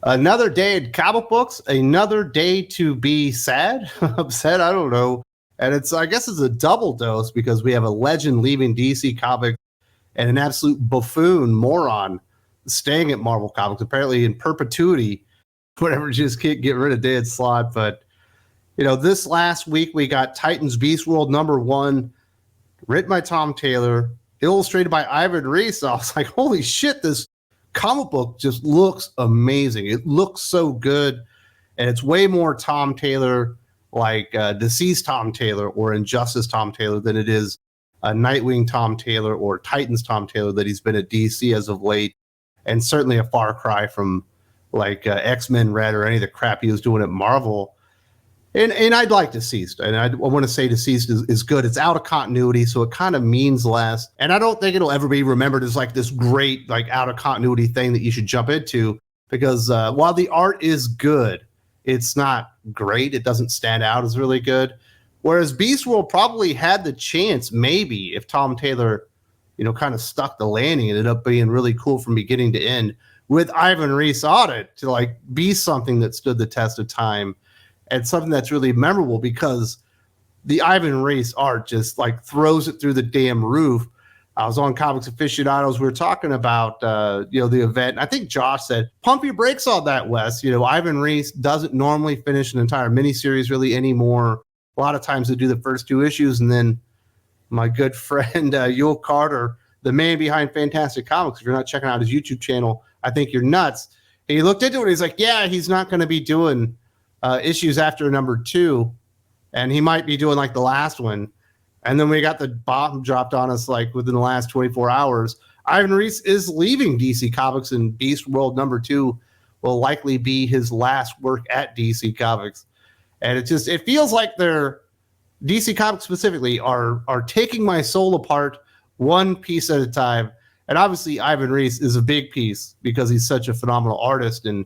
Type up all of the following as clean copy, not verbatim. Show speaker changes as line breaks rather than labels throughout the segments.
Another day in comic books, another day to be sad, upset, I don't know. And I guess it's a double dose because we have a legend leaving DC Comics and an absolute buffoon moron staying at Marvel Comics, apparently in perpetuity, whatever, just can't get rid of Dan Slott. But, this last week we got Titans Beast World #1, written by Tom Taylor, illustrated by Ivan Reis. I was like, holy shit, this comic book just looks amazing. It looks so good, and it's way more Tom Taylor, like deceased Tom Taylor or Injustice Tom Taylor, than it is Nightwing Tom Taylor or Titans Tom Taylor that he's been at DC as of late, and certainly a far cry from like X-Men Red or any of the crap he was doing at Marvel. And I'd like Deceased, and I want to say Deceased is good. It's out of continuity, so it kind of means less. And I don't think it'll ever be remembered as like this great, like out of continuity thing that you should jump into, because while the art is good, it's not great. It doesn't stand out as really good. Whereas Beast World probably had the chance, maybe, if Tom Taylor, kind of stuck the landing, and ended up being really cool from beginning to end with Ivan Reis on it, to like be something that stood the test of time. And something that's really memorable, because the Ivan Reis art just like throws it through the damn roof. I was on Comics Aficionados. We were talking about, the event. And I think Josh said, pump your brakes on that, Wes. Ivan Reis doesn't normally finish an entire miniseries really anymore. A lot of times they do the first 2 issues. And then my good friend, Yul Carter, the man behind Fantastic Comics, if you're not checking out his YouTube channel, I think you're nuts. And he looked into it. And he's like, yeah, he's not going to be doing issues after #2, and he might be doing like the last one. And then we got the bomb dropped on us like within the last 24 hours. Ivan Reis is leaving DC Comics, and Beast World #2 will likely be his last work at DC Comics. And it feels like they're, DC Comics specifically, are taking my soul apart one piece at a time. And obviously Ivan Reis is a big piece because he's such a phenomenal artist, and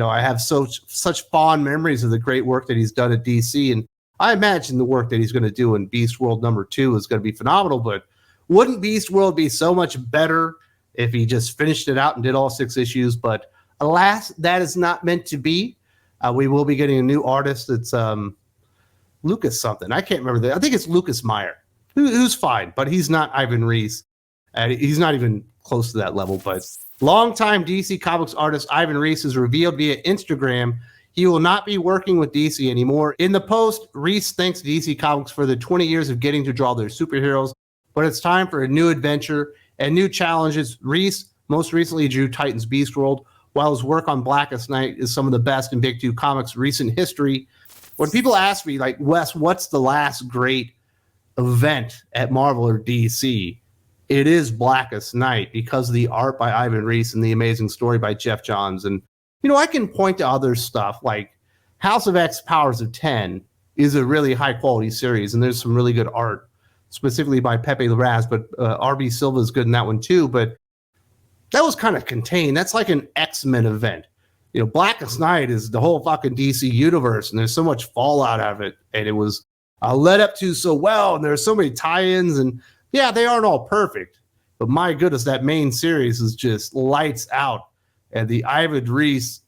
I have such fond memories of the great work that he's done at DC, and I imagine the work that he's going to do in Beast World #2 is going to be phenomenal. But wouldn't Beast World be so much better if he just finished it out and did all 6 issues? But alas, that is not meant to be. We will be getting a new artist. It's Lucas something. I can't remember that. I think it's Lucas Meyer, who's fine, but he's not Ivan Reis. He's not even close to that level. But longtime DC Comics artist Ivan Reis has revealed via Instagram he will not be working with DC anymore. In the post, Reis thanks DC Comics for the 20 years of getting to draw their superheroes, but it's time for a new adventure and new challenges. Reis most recently drew Titans Beast World, while his work on Blackest Night is some of the best in Big 2 Comics' recent history. When people ask me, like, Wes, what's the last great event at Marvel or DC? It is Blackest Night, because of the art by Ivan Reis and the amazing story by Jeff Johns. And, I can point to other stuff like House of X Powers of 10 is a really high quality series, and there's some really good art, specifically by Pepe Larraz, but RB Silva is good in that one too. But that was kind of contained. That's like an X-Men event. Blackest Night is the whole fucking DC universe, and there's so much fallout out of it, and it was led up to so well, and there's so many tie-ins, and yeah, they aren't all perfect, but my goodness, that main series is just lights out. And the Ivan Reis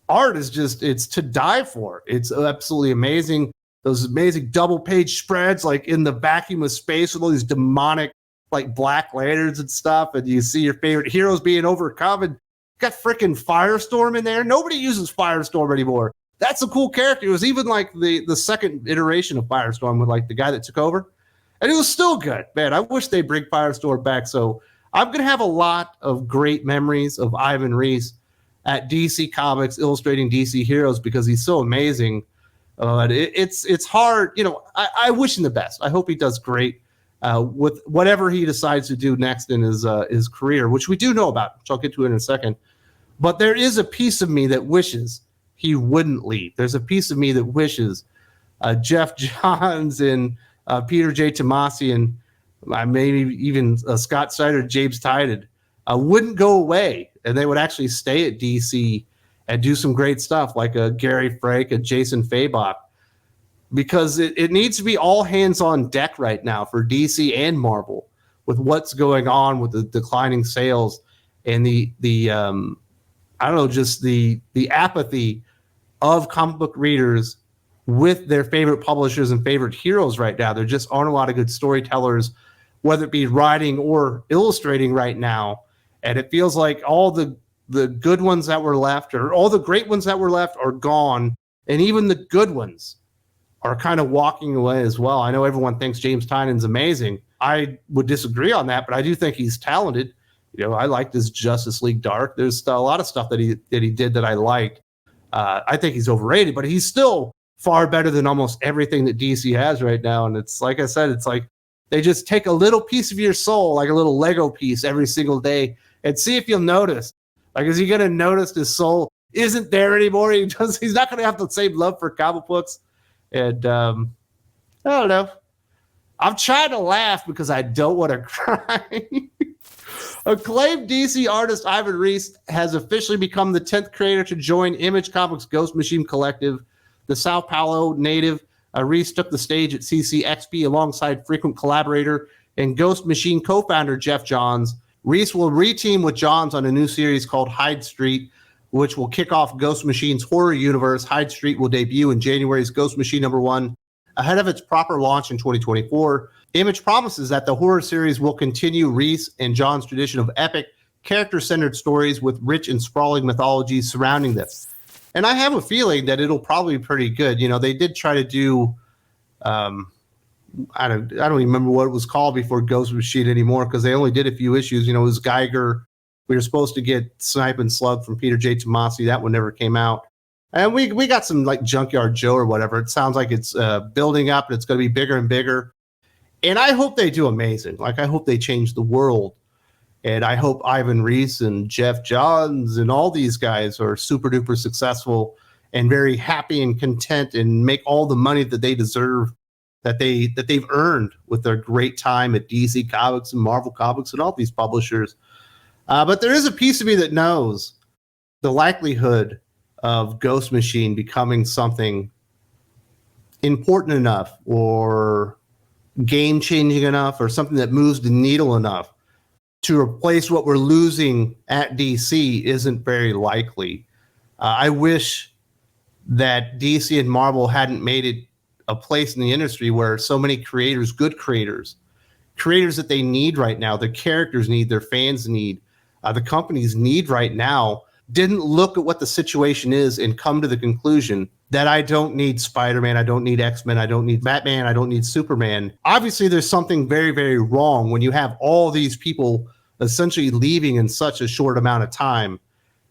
art is it's to die for. It's absolutely amazing. Those amazing double page spreads, like in the vacuum of space with all these demonic, like Black Lanterns and stuff. And you see your favorite heroes being overcome, and got freaking Firestorm in there. Nobody uses Firestorm anymore. That's a cool character. It was even like the second iteration of Firestorm with like the guy that took over. And it was still good. Man, I wish they'd bring Firestorm back. So I'm going to have a lot of great memories of Ivan Reis at DC Comics, illustrating DC heroes, because he's so amazing. It's hard. I wish him the best. I hope he does great with whatever he decides to do next in his career, which we do know about, which I'll get to in a second. But there is a piece of me that wishes he wouldn't leave. There's a piece of me that wishes Jeff Johns and Peter J. Tomasi and maybe even Scott Snyder, James Tynan wouldn't go away, and they would actually stay at DC and do some great stuff like Gary Frank and Jason Fabok, because it needs to be all hands on deck right now for DC and Marvel with what's going on with the declining sales and the I don't know, just the apathy of comic book readers with their favorite publishers and favorite heroes right now. There just aren't a lot of good storytellers, whether it be writing or illustrating right now. And it feels like all the good ones that were left, or all the great ones that were left, are gone. And even the good ones are kind of walking away as well. I know everyone thinks James Tynion's amazing. I would disagree on that, but I do think he's talented. I liked his Justice League Dark. There's a lot of stuff that he did that I liked. I think he's overrated, but he's still far better than almost everything that DC has right now. And it's like I said, it's like they just take a little piece of your soul, like a little Lego piece every single day, and see if you'll notice. Like, is he going to notice his soul isn't there anymore? He's not going to have the same love for comic books. And I don't know. I'm trying to laugh because I don't want to cry. Acclaimed DC artist Ivan Reis has officially become the 10th creator to join Image Comics' Ghost Machine Collective. The Sao Paulo native Reese took the stage at CCXP alongside frequent collaborator and Ghost Machine co-founder Jeff Johns. Reese will reteam with Johns on a new series called Hyde Street, which will kick off Ghost Machine's horror universe. Hyde Street will debut in January's Ghost Machine #1, ahead of its proper launch in 2024. Image promises that the horror series will continue Reese and John's tradition of epic, character-centered stories with rich and sprawling mythologies surrounding them. And I have a feeling that it'll probably be pretty good. They did try to do, I don't even remember what it was called before Ghost Machine anymore, because they only did a few issues. It was Geiger. We were supposed to get Snipe and Slug from Peter J. Tomasi. That one never came out. And we got some like Junkyard Joe or whatever. It sounds like it's building up and it's going to be bigger and bigger. And I hope they do amazing. Like, I hope they change the world. And I hope Ivan Reis and Jeff Johns and all these guys are super duper successful and very happy and content and make all the money that they deserve, that they've earned with their great time at DC Comics and Marvel Comics and all these publishers. But there is a piece of me that knows the likelihood of Ghost Machine becoming something important enough or game-changing enough or something that moves the needle enough to replace what we're losing at DC isn't very likely. I wish that DC and Marvel hadn't made it a place in the industry where so many creators, good creators that they need right now, their characters need, their fans need, the companies need right now, didn't look at what the situation is and come to the conclusion that I don't need Spider-Man, I don't need X-Men, I don't need Batman, I don't need Superman. Obviously, there's something very, very wrong when you have all these people essentially leaving in such a short amount of time.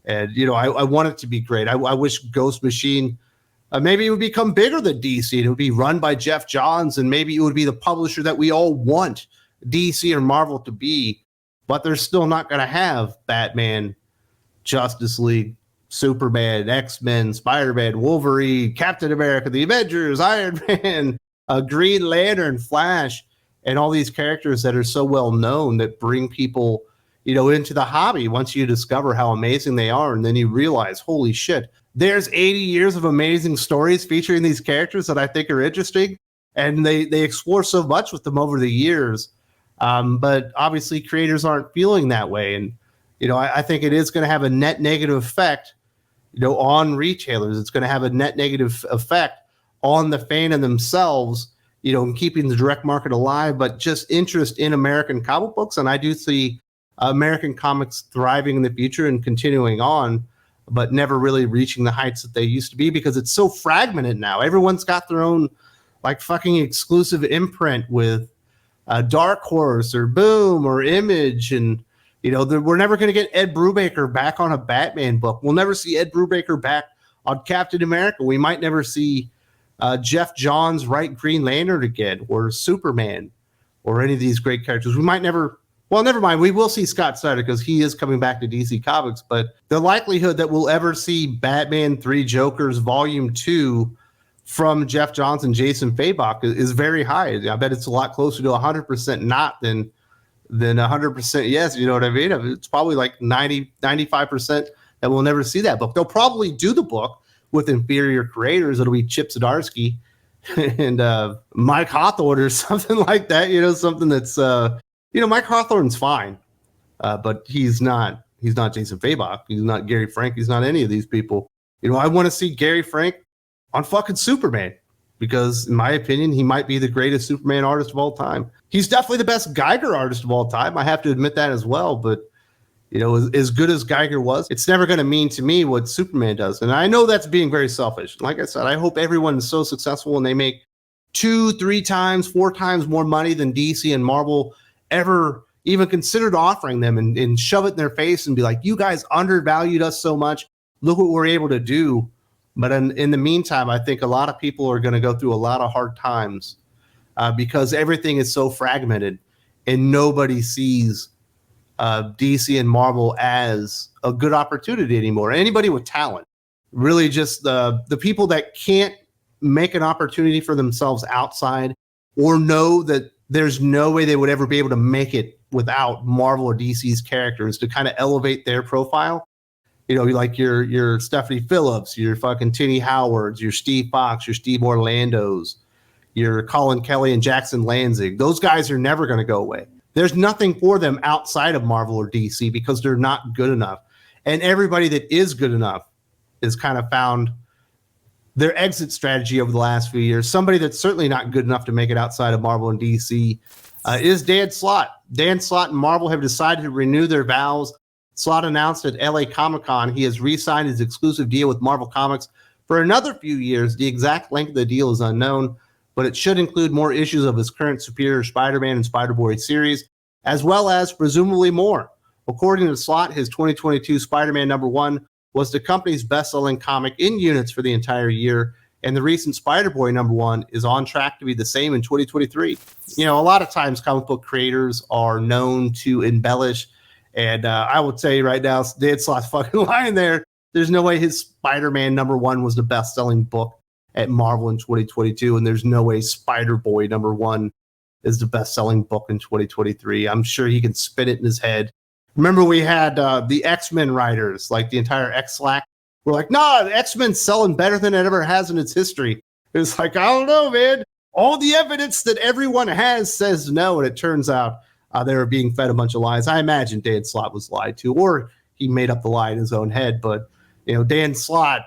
And, I want it to be great. I wish Ghost Machine, maybe it would become bigger than DC. And it would be run by Jeff Johns, and maybe it would be the publisher that we all want DC or Marvel to be. But they're still not going to have Batman, Justice League, Superman, X-Men, Spider-Man, Wolverine, Captain America, the Avengers, Iron Man, Green Lantern, Flash, and all these characters that are so well known that bring people, into the hobby once you discover how amazing they are. And then you realize, holy shit, there's 80 years of amazing stories featuring these characters that I think are interesting. And they explore so much with them over the years. But obviously creators aren't feeling that way. And, I think it is going to have a net negative effect, on retailers. It's going to have a net negative effect on the fandom themselves, in keeping the direct market alive, but just interest in American comic books. And I do see American comics thriving in the future and continuing on, but never really reaching the heights that they used to be because it's so fragmented now. Everyone's got their own like fucking exclusive imprint with Dark Horse or Boom or Image. And, we're never going to get Ed Brubaker back on a Batman book. We'll never see Ed Brubaker back on Captain America. We might never see Jeff Johns write Green Lantern again or Superman or any of these great characters. We might never, well, never mind. We will see Scott Snyder because he is coming back to DC Comics, but the likelihood that we'll ever see Batman 3 Jokers Volume 2 from Jeff Johns and Jason Fabok is very high. I bet it's a lot closer to 100% not than 100% yes. You know what I mean? It's probably like 95% that we'll never see that book. They'll probably do the book with inferior creators. It'll be Chip Zdarsky and Mike Hawthorne or something like that. Something that's Mike Hawthorne's fine, but he's not He's not Jason Fabok. He's not Gary Frank. He's not any of these people. I want to see Gary Frank on fucking Superman because, in my opinion, he might be the greatest Superman artist of all time. He's definitely the best Geiger artist of all time. I have to admit that as well. But, as good as Geiger was, it's never going to mean to me what Superman does. And I know that's being very selfish. Like I said, I hope everyone is so successful and they make 2, 3 times, 4 times more money than DC and Marvel ever even considered offering them, and shove it in their face and be like, you guys undervalued us so much. Look what we're able to do. But in the meantime, I think a lot of people are going to go through a lot of hard times because everything is so fragmented and nobody sees DC and Marvel as a good opportunity anymore. Anybody with talent, really just the people that can't make an opportunity for themselves outside or know that there's no way they would ever be able to make it without Marvel or DC's characters to kind of elevate their profile. Like your Stephanie Phillips, your fucking Tinny Howards, your Steve Fox, your Steve Orlandos, your Colin Kelly and Jackson Lanzig. Those guys are never going to go away. There's nothing for them outside of Marvel or DC because they're not good enough. And everybody that is good enough has kind of found their exit strategy over the last few years. Somebody that's certainly not good enough to make it outside of Marvel and DC is Dan Slott. Dan Slott and Marvel have decided to renew their vows. Slott announced at LA Comic-Con he has re-signed his exclusive deal with Marvel Comics for another few years. The exact length of the deal is unknown, but it should include more issues of his current Superior Spider-Man and Spider-Boy series, as well as presumably more. According to Slott, his 2022 Spider-Man #1 was the company's best-selling comic in units for the entire year, and the recent Spider-Boy #1 is on track to be the same in 2023. A lot of times comic book creators are known to embellish, and I would say right now, Dan Slott's fucking lying there. There's no way his Spider-Man #1 was the best-selling book at Marvel in 2022, and there's no way Spider-Boy #1 is the best-selling book in 2023. I'm sure he can spin it in his head. Remember, we had the X-Men writers, like the entire X-Slack. We're like, nah, the X-Men's selling better than it ever has in its history. It's like, I don't know, man. All the evidence that everyone has says no, and it turns out they were being fed a bunch of lies. I imagine Dan Slott was lied to, or he made up the lie in his own head. But, Dan Slott,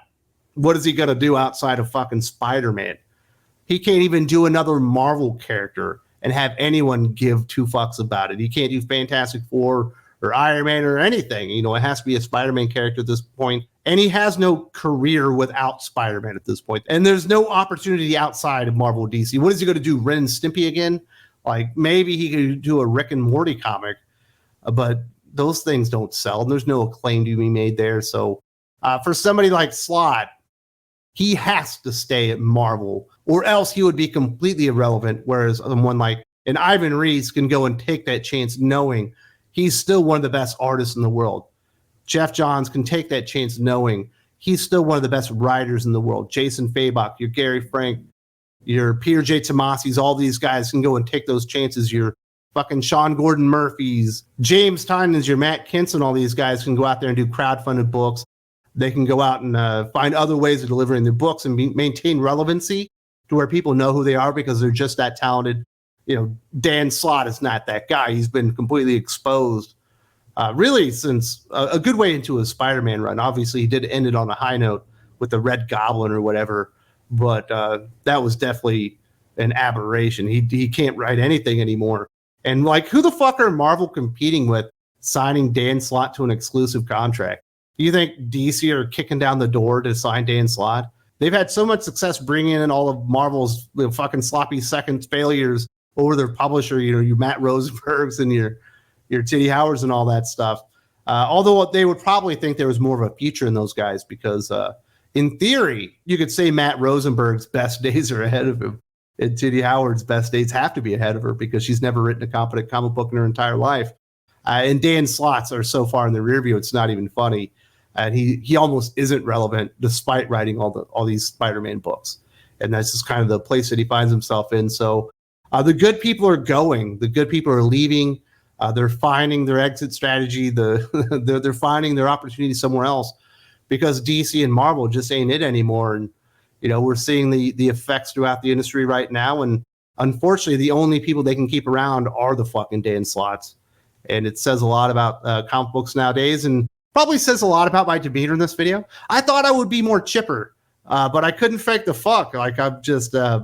what is he going to do outside of fucking Spider-Man? He can't even do another Marvel character and have anyone give 2 fucks about it. He can't do Fantastic Four or Iron Man or anything. It has to be a Spider-Man character at this point. And he has no career without Spider-Man at this point. And there's no opportunity outside of Marvel or DC. What is he going to do, Ren and Stimpy again? Like, maybe he could do a Rick and Morty comic, but those things don't sell. And there's no acclaim to be made there. So for somebody like Slott, he has to stay at Marvel, or else he would be completely irrelevant. Whereas someone like an Ivan Reis can go and take that chance knowing he's still one of the best artists in the world. Jeff Johns can take that chance knowing he's still one of the best writers in the world. Jason Fabok, your Gary Frank, your Peter J. Tomasi's, all these guys can go and take those chances. Your fucking Sean Gordon Murphys, James Tynan's, your Matt Kinson, all these guys can go out there and do crowdfunded books. They can go out and find other ways of delivering their books and maintain relevancy to where people know who they are because they're just that talented. Dan Slott is not that guy. He's been completely exposed really since a good way into his Spider-Man run. Obviously, he did end it on a high note with the Red Goblin or whatever, but that was definitely an aberration. He can't write anything anymore. And like, who the fuck are Marvel competing with signing Dan Slott to an exclusive contract? Do you think DC are kicking down the door to sign Dan Slott? They've had so much success bringing in all of Marvel's fucking sloppy second failures over their publisher, your Matt Rosenbergs and your Titty Howards and all that stuff. Although they would probably think there was more of a future in those guys because in theory, you could say Matt Rosenberg's best days are ahead of him. And Titty Howard's best days have to be ahead of her because she's never written a competent comic book in her entire life. And Dan Slott's are so far in the rear view, it's not even funny. And he almost isn't relevant despite writing all these Spider-Man books. And that's just kind of the place that he finds himself in. So the good people are going. The good people are leaving. They're finding their exit strategy. They're finding their opportunity somewhere else because DC and Marvel just ain't it anymore. And, we're seeing the effects throughout the industry right now. And unfortunately, the only people they can keep around are the fucking Dan Slotts. and it says a lot about comic books nowadays, and probably says a lot about my demeanor in this video. I thought I would be more chipper, but I couldn't fake the fuck. Like, I'm just a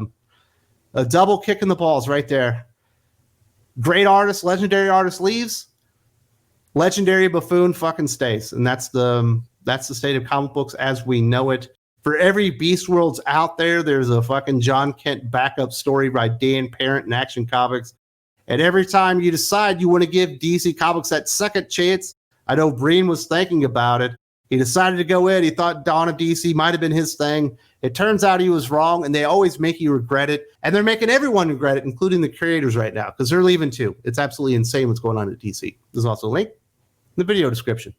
double kick in the balls right there. Great artist, legendary artist leaves. Legendary Buffoon fucking stays, and that's the state of comic books as we know it. For every Beast Worlds out there, there's a fucking John Kent backup story by Dan Parent in Action Comics. And every time you decide you want to give DC Comics that second chance, I know Breen was thinking about it. He decided to go in. He thought Dawn of DC might have been his thing. It turns out he was wrong, and they always make you regret it. And they're making everyone regret it, including the creators right now, because they're leaving too. It's absolutely insane what's going on at DC. There's also a link in the video description.